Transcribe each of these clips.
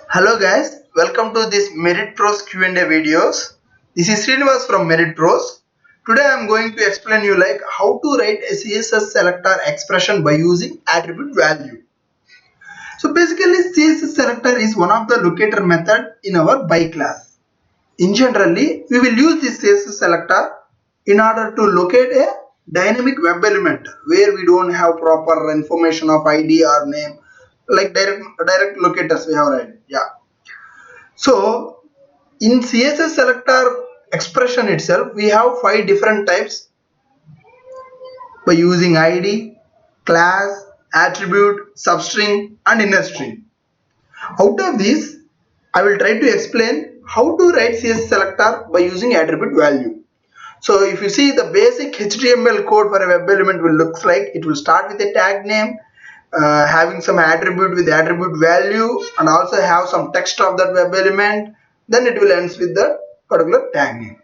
Hello guys, welcome to this MeritPros Q&A videos. This is Srinivas from MeritPros. Today I am going to explain you like how to write a CSS selector expression by using attribute value. So basically CSS selector is one of the locator method in our by class. In generally, we will use this CSS selector in order to locate a dynamic web element where we don't have proper information of ID or name, like direct locators we have right. Yeah. So in CSS selector expression itself, we have 5 different types by using ID, class, attribute, substring, and inner string. Out of these, I will try to explain how to write CSS selector by using attribute value. So if you see the basic HTML code for a web element will looks like it will start with a tag name, having some attribute with attribute value, and also have some text of that web element. Then it will ends with the particular tag name.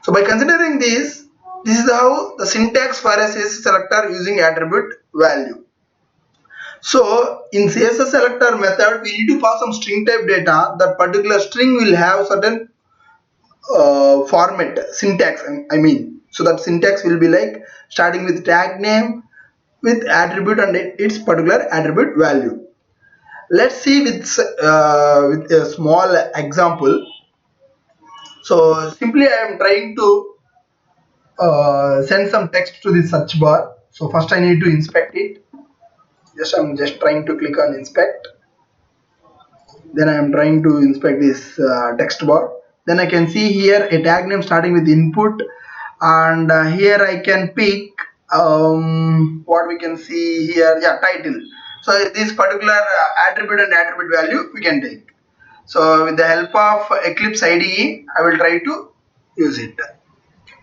So by considering this is how the syntax for a CSS selector using attribute value. So in CSS selector method, we need to pass some string type data. That particular string will have certain format syntax. I mean, so that syntax will be like starting with tag name with attribute and its particular attribute value. Let's see with a small example. So simply I am trying to send some text to the search bar. So first I need to inspect it. I'm just trying to click on inspect. Then I am trying to inspect this text bar. Then I can see here a tag name starting with input, and here I can pick what we can see here, yeah, title. So this particular attribute and attribute value we can take. So with the help of Eclipse IDE, I will try to use it.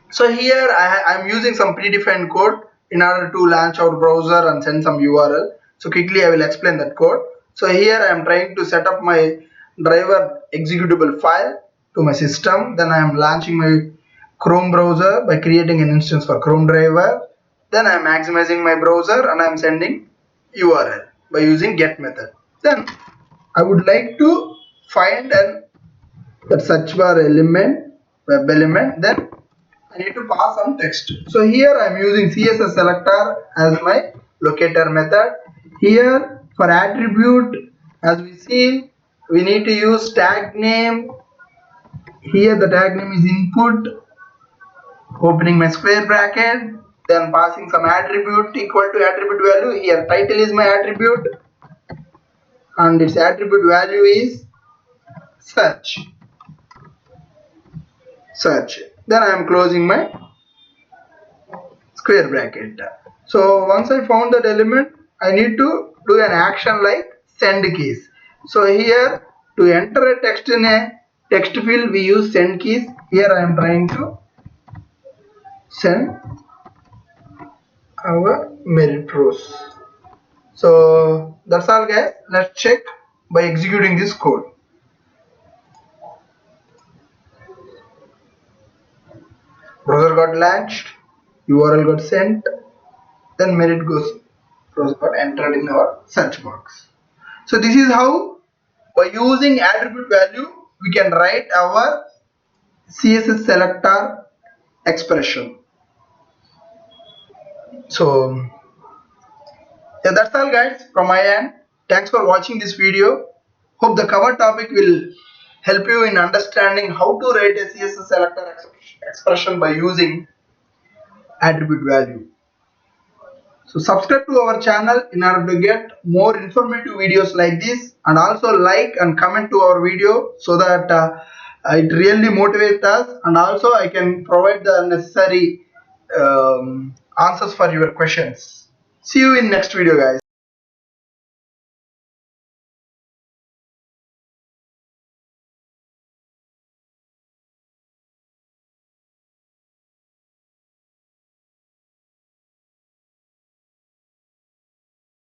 So here I am using some predefined code in order to launch our browser and send some URL. So quickly I will explain that code. So here I am trying to set up my driver executable file to my system. Then I am launching my Chrome browser by creating an instance for Chrome driver. Then I am maximizing my browser and I am sending URL by using get method. Then I would like to find that search bar element, web element. Then I need to pass some text. So here I am using CSS selector as my locator method. Here for attribute, as we see, we need to use tag name. Here the tag name is input, opening my square bracket, then passing some attribute equal to attribute value. Here title is my attribute and its attribute value is search. Then I am closing my square bracket. So once I found that element, I need to do an action like send keys. So here to enter a text in a text field, we use send keys. Here I am trying to send our MeritPros. So that's all guys. Let's check by executing this code. Browser got launched, URL got sent, then Merit got entered in our search box. So this is how by using attribute value we can write our CSS selector expression. So yeah, that's all guys from my end. Thanks for watching this video. Hope the cover topic will help you in understanding how to write a CSS selector expression by using attribute value. So subscribe to our channel in order to get more informative videos like this, and also like and comment to our video so that it really motivates us, and also I can provide the necessary answers for your questions. See you in next video guys.